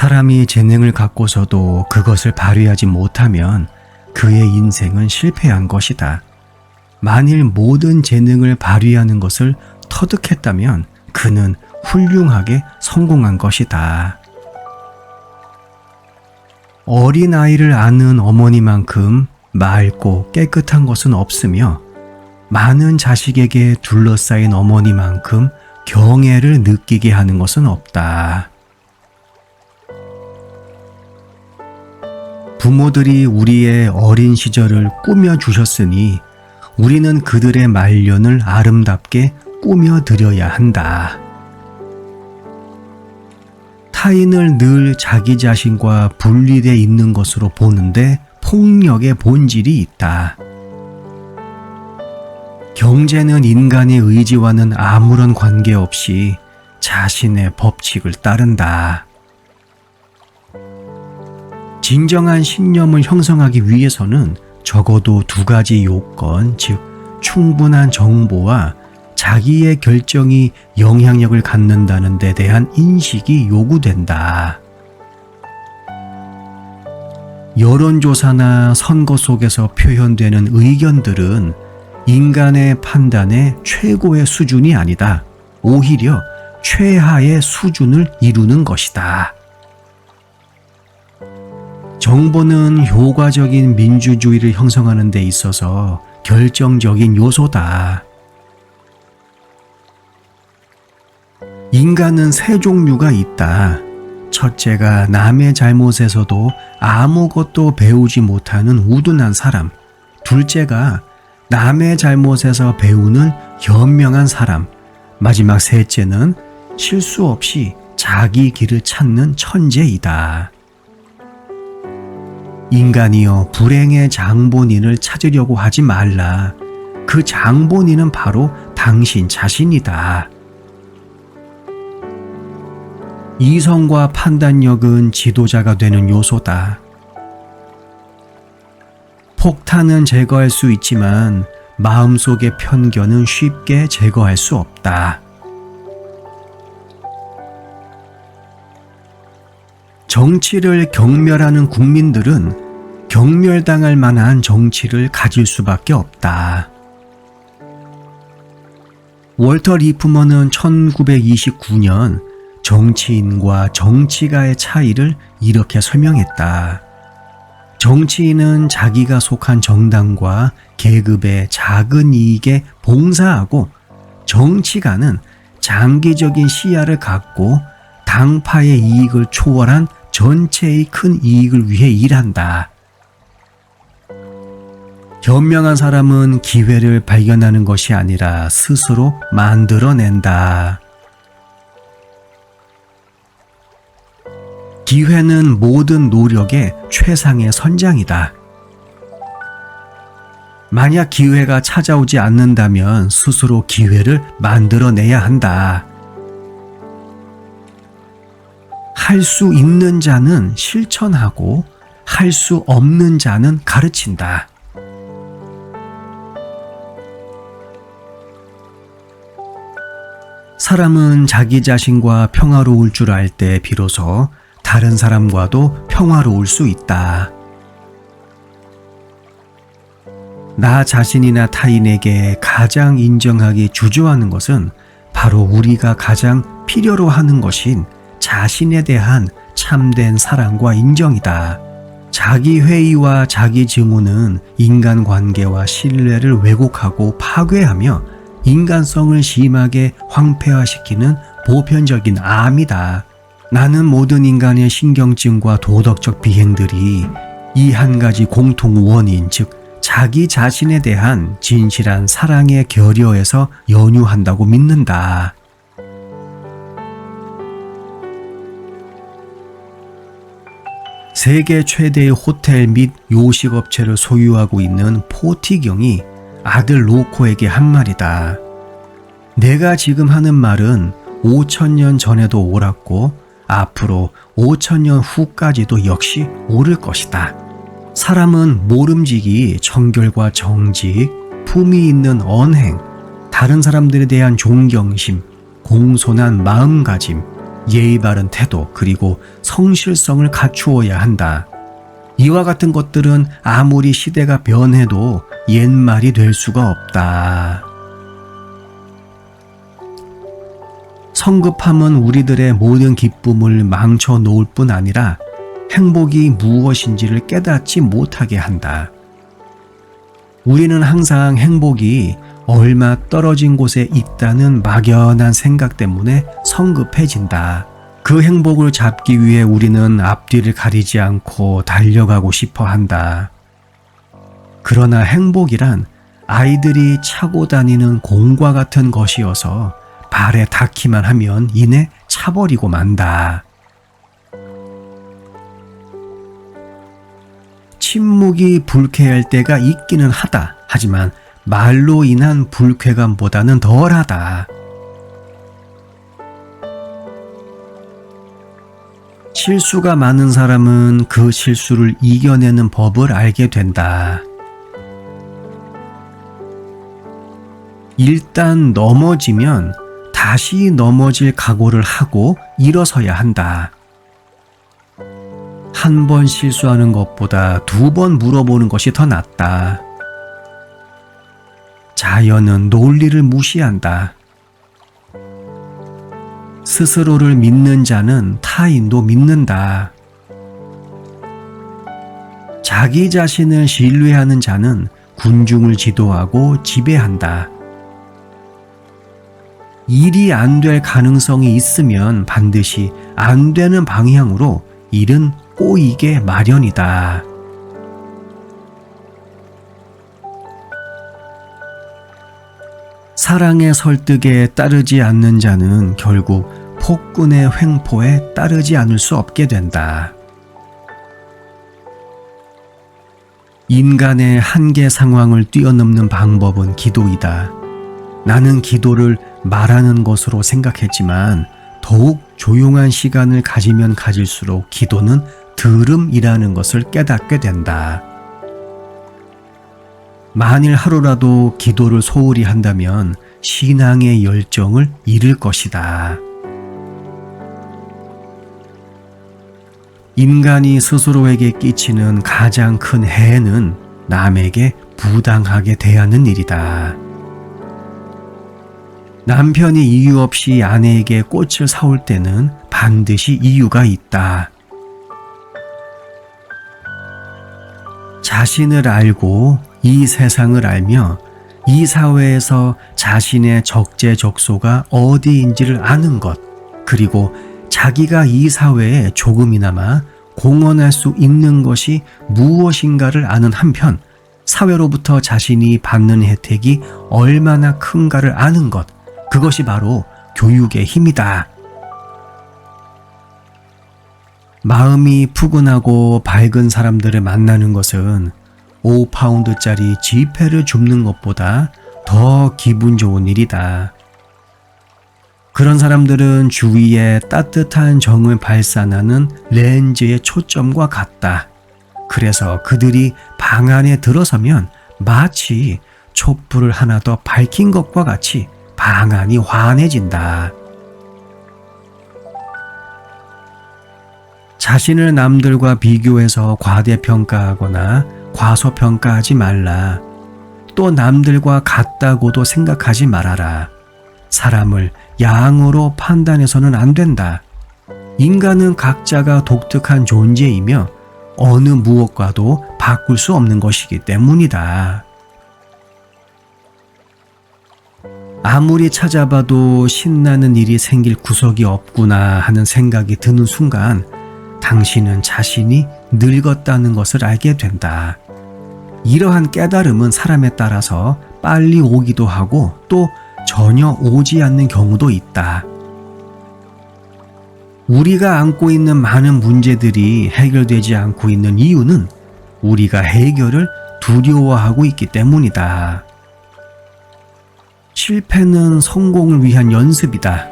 사람이 재능을 갖고서도 그것을 발휘하지 못하면 그의 인생은 실패한 것이다. 만일 모든 재능을 발휘하는 것을 터득했다면 그는 훌륭하게 성공한 것이다. 어린아이를 아는 어머니만큼 맑고 깨끗한 것은 없으며 많은 자식에게 둘러싸인 어머니만큼 경애를 느끼게 하는 것은 없다. 부모들이 우리의 어린 시절을 꾸며주셨으니 우리는 그들의 말년을 아름답게 꾸며드려야 한다. 타인을 늘 자기 자신과 분리되어 있는 것으로 보는데 폭력의 본질이 있다. 경제는 인간의 의지와는 아무런 관계없이 자신의 법칙을 따른다. 진정한 신념을 형성하기 위해서는 적어도 두 가지 요건, 즉 충분한 정보와 자기의 결정이 영향력을 갖는다는 데 대한 인식이 요구된다. 여론조사나 선거 속에서 표현되는 의견들은 인간의 판단의 최고의 수준이 아니다. 오히려 최하의 수준을 이루는 것이다. 정보는 효과적인 민주주의를 형성하는 데 있어서 결정적인 요소다. 인간은 세 종류가 있다. 첫째가 남의 잘못에서도 아무것도 배우지 못하는 우둔한 사람. 둘째가 남의 잘못에서 배우는 현명한 사람. 마지막 셋째는 실수 없이 자기 길을 찾는 천재이다. 인간이여, 불행의 장본인을 찾으려고 하지 말라. 그 장본인은 바로 당신 자신이다. 이성과 판단력은 지도자가 되는 요소다. 폭탄은 제거할 수 있지만 마음속의 편견은 쉽게 제거할 수 없다. 정치를 경멸하는 국민들은 경멸당할 만한 정치를 가질 수밖에 없다. 월터 리프먼은 1929년 정치인과 정치가의 차이를 이렇게 설명했다. 정치인은 자기가 속한 정당과 계급의 작은 이익에 봉사하고, 정치가는 장기적인 시야를 갖고 당파의 이익을 초월한 전체의 큰 이익을 위해 일한다. 현명한 사람은 기회를 발견하는 것이 아니라 스스로 만들어낸다. 기회는 모든 노력의 최상의 선장이다. 만약 기회가 찾아오지 않는다면 스스로 기회를 만들어내야 한다. 할 수 있는 자는 실천하고 할 수 없는 자는 가르친다. 사람은 자기 자신과 평화로울 줄 알 때 비로소 다른 사람과도 평화로울 수 있다. 나 자신이나 타인에게 가장 인정하기 주저하는 것은 바로 우리가 가장 필요로 하는 것인 자신에 대한 참된 사랑과 인정이다. 자기 회의와 자기 증오는 인간관계와 신뢰를 왜곡하고 파괴하며 인간성을 심하게 황폐화시키는 보편적인 암이다. 나는 모든 인간의 신경증과 도덕적 비행들이 이 한 가지 공통 원인, 즉 자기 자신에 대한 진실한 사랑의 결여에서 연유한다고 믿는다. 세계 최대의 호텔 및 요식업체를 소유하고 있는 포티경이 아들 로코에게 한 말이다. 내가 지금 하는 말은 5,000년 전에도 옳았고 앞으로 5,000년 후까지도 역시 옳을 것이다. 사람은 모름지기, 청결과 정직, 품위 있는 언행, 다른 사람들에 대한 존경심, 공손한 마음가짐, 예의 바른 태도 그리고 성실성을 갖추어야 한다. 이와 같은 것들은 아무리 시대가 변해도 옛말이 될 수가 없다. 성급함은 우리들의 모든 기쁨을 망쳐 놓을 뿐 아니라 행복이 무엇인지를 깨닫지 못하게 한다. 우리는 항상 행복이 얼마 떨어진 곳에 있다는 막연한 생각 때문에 성급해진다. 그 행복을 잡기 위해 우리는 앞뒤를 가리지 않고 달려가고 싶어 한다. 그러나 행복이란 아이들이 차고 다니는 공과 같은 것이어서 발에 닿기만 하면 이내 차버리고 만다. 침묵이 불쾌할 때가 있기는 하다. 하지만 말로 인한 불쾌감보다는 덜하다. 실수가 많은 사람은 그 실수를 이겨내는 법을 알게 된다. 일단 넘어지면 다시 넘어질 각오를 하고 일어서야 한다. 한 번 실수하는 것보다 2번 물어보는 것이 더 낫다. 자연은 논리를 무시한다. 스스로를 믿는 자는 타인도 믿는다. 자기 자신을 신뢰하는 자는 군중을 지도하고 지배한다. 일이 안 될 가능성이 있으면 반드시 안 되는 방향으로 일은 꼬이게 마련이다. 사랑의 설득에 따르지 않는 자는 결국 폭군의 횡포에 따르지 않을 수 없게 된다. 인간의 한계 상황을 뛰어넘는 방법은 기도이다. 나는 기도를 말하는 것으로 생각했지만 더욱 조용한 시간을 가지면 가질수록 기도는 들음이라는 것을 깨닫게 된다. 만일 하루라도 기도를 소홀히 한다면 신앙의 열정을 잃을 것이다. 인간이 스스로에게 끼치는 가장 큰 해는 남에게 부당하게 대하는 일이다. 남편이 이유 없이 아내에게 꽃을 사올 때는 반드시 이유가 있다. 자신을 알고 이 세상을 알며 이 사회에서 자신의 적재적소가 어디인지를 아는 것, 그리고 자기가 이 사회에 조금이나마 공헌할 수 있는 것이 무엇인가를 아는 한편, 사회로부터 자신이 받는 혜택이 얼마나 큰가를 아는 것, 그것이 바로 교육의 힘이다. 마음이 푸근하고 밝은 사람들을 만나는 것은 5파운드짜리 지폐를 줍는 것보다 더 기분 좋은 일이다. 그런 사람들은 주위에 따뜻한 정을 발산하는 렌즈의 초점과 같다. 그래서 그들이 방 안에 들어서면 마치 촛불을 하나 더 밝힌 것과 같이 방 안이 환해진다. 자신을 남들과 비교해서 과대평가하거나 과소평가하지 말라. 또 남들과 같다고도 생각하지 말아라. 사람을 양으로 판단해서는 안 된다. 인간은 각자가 독특한 존재이며 어느 무엇과도 바꿀 수 없는 것이기 때문이다. 아무리 찾아봐도 신나는 일이 생길 구석이 없구나 하는 생각이 드는 순간 당신은 자신이 늙었다는 것을 알게 된다. 이러한 깨달음은 사람에 따라서 빨리 오기도 하고 또 전혀 오지 않는 경우도 있다. 우리가 안고 있는 많은 문제들이 해결되지 않고 있는 이유는 우리가 해결을 두려워하고 있기 때문이다. 실패는 성공을 위한 연습이다.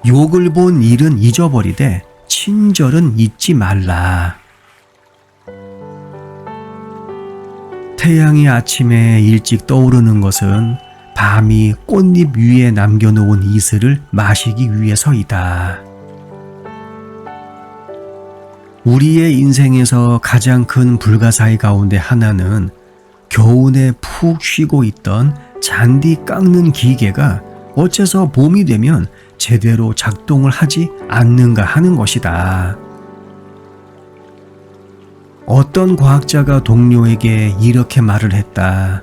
욕을 본 일은 잊어버리되 친절은 잊지 말라. 태양이 아침에 일찍 떠오르는 것은 밤이 꽃잎 위에 남겨놓은 이슬을 마시기 위해서이다. 우리의 인생에서 가장 큰 불가사의 가운데 하나는 겨우내 푹 쉬고 있던 잔디 깎는 기계가 어째서 봄이 되면 제대로 작동을 하지 않는가 하는 것이다. 어떤 과학자가 동료에게 이렇게 말을 했다.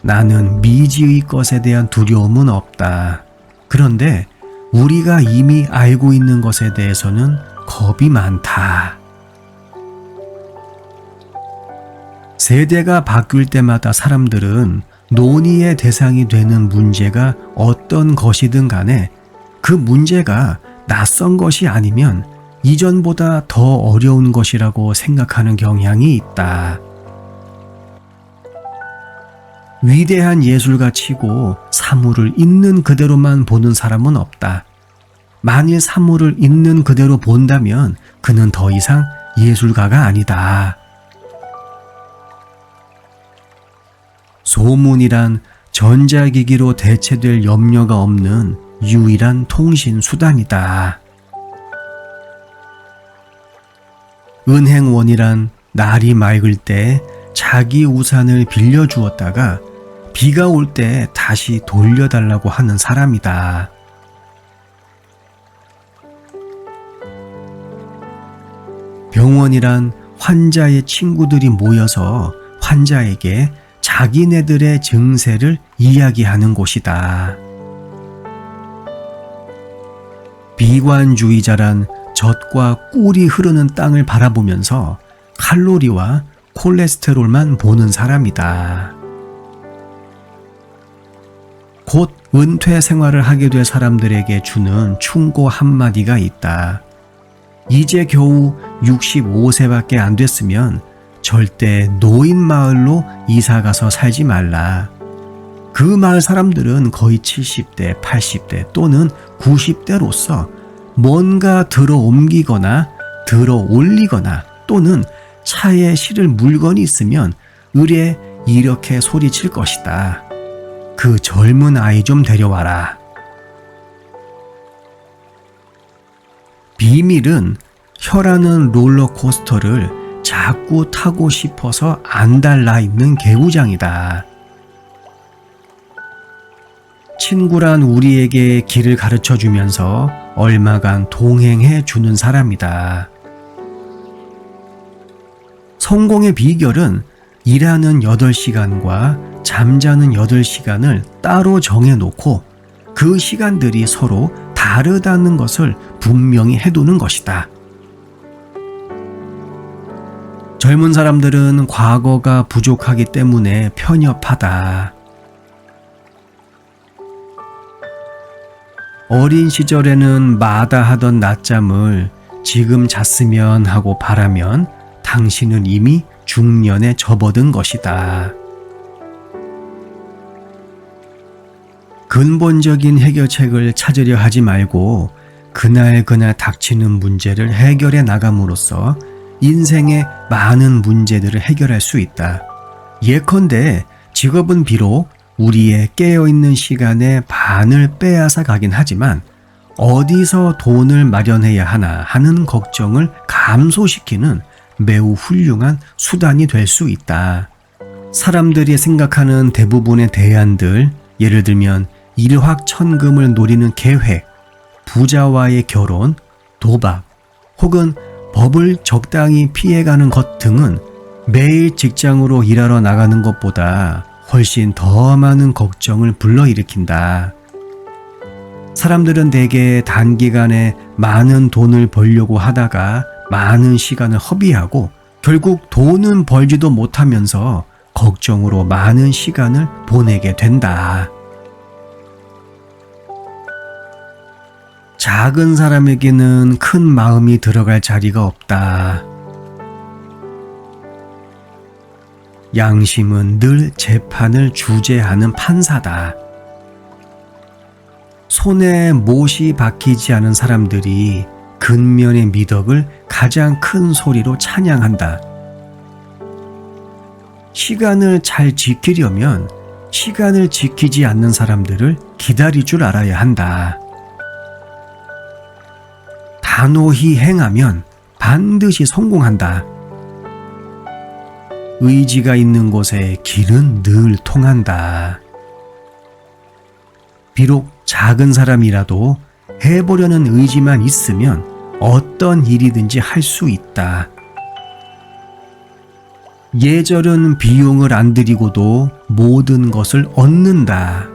나는 미지의 것에 대한 두려움은 없다. 그런데 우리가 이미 알고 있는 것에 대해서는 겁이 많다. 세대가 바뀔 때마다 사람들은 논의의 대상이 되는 문제가 어떤 것이든 간에 그 문제가 낯선 것이 아니면 이전보다 더 어려운 것이라고 생각하는 경향이 있다. 위대한 예술가 치고 사물을 있는 그대로만 보는 사람은 없다. 만일 사물을 있는 그대로 본다면 그는 더 이상 예술가가 아니다. 소문이란 전자기기로 대체될 염려가 없는 유일한 통신 수단이다. 은행원이란 날이 맑을 때 자기 우산을 빌려주었다가 비가 올 때 다시 돌려달라고 하는 사람이다. 병원이란 환자의 친구들이 모여서 환자에게 자기네들의 증세를 이야기하는 곳이다. 비관주의자란 젖과 꿀이 흐르는 땅을 바라보면서 칼로리와 콜레스테롤만 보는 사람이다. 곧 은퇴 생활을 하게 될 사람들에게 주는 충고 한마디가 있다. 이제 겨우 65세밖에 안 됐으면 절대 노인 마을로 이사가서 살지 말라. 그 마을 사람들은 거의 70대, 80대 또는 90대로서 뭔가 들어 옮기거나 들어 올리거나 또는 차에 실을 물건이 있으면 으레 이렇게 소리칠 것이다. 그 젊은 아이 좀 데려와라. 비밀은 혀라는 롤러코스터를 자꾸 타고 싶어서 안 달라 있는 개구장이다. 친구란 우리에게 길을 가르쳐 주면서 얼마간 동행해 주는 사람이다. 성공의 비결은 일하는 8시간과 잠자는 8시간을 따로 정해놓고 그 시간들이 서로 다르다는 것을 분명히 해두는 것이다. 젊은 사람들은 과거가 부족하기 때문에 편협하다. 어린 시절에는 마다하던 낮잠을 지금 잤으면 하고 바라면 당신은 이미 중년에 접어든 것이다. 근본적인 해결책을 찾으려 하지 말고 그날 닥치는 문제를 해결해 나감으로써 인생의 많은 문제들을 해결할 수 있다. 예컨대 직업은 비록 우리의 깨어있는 시간의 반을 빼앗아 가긴 하지만 어디서 돈을 마련해야 하나 하는 걱정을 감소시키는 매우 훌륭한 수단이 될 수 있다. 사람들이 생각하는 대부분의 대안들, 예를 들면 일확천금을 노리는 계획, 부자와의 결혼, 도박, 혹은 법을 적당히 피해가는 것 등은 매일 직장으로 일하러 나가는 것보다 훨씬 더 많은 걱정을 불러일으킨다. 사람들은 대개 단기간에 많은 돈을 벌려고 하다가 많은 시간을 허비하고 결국 돈은 벌지도 못하면서 걱정으로 많은 시간을 보내게 된다. 작은 사람에게는 큰 마음이 들어갈 자리가 없다. 양심은 늘 재판을 주재하는 판사다. 손에 못이 박히지 않은 사람들이 근면의 미덕을 가장 큰 소리로 찬양한다. 시간을 잘 지키려면 시간을 지키지 않는 사람들을 기다릴 줄 알아야 한다. 단호히 행하면 반드시 성공한다. 의지가 있는 곳에 길은 늘 통한다. 비록 작은 사람이라도 해보려는 의지만 있으면 어떤 일이든지 할 수 있다. 예절은 비용을 안 들이고도 모든 것을 얻는다.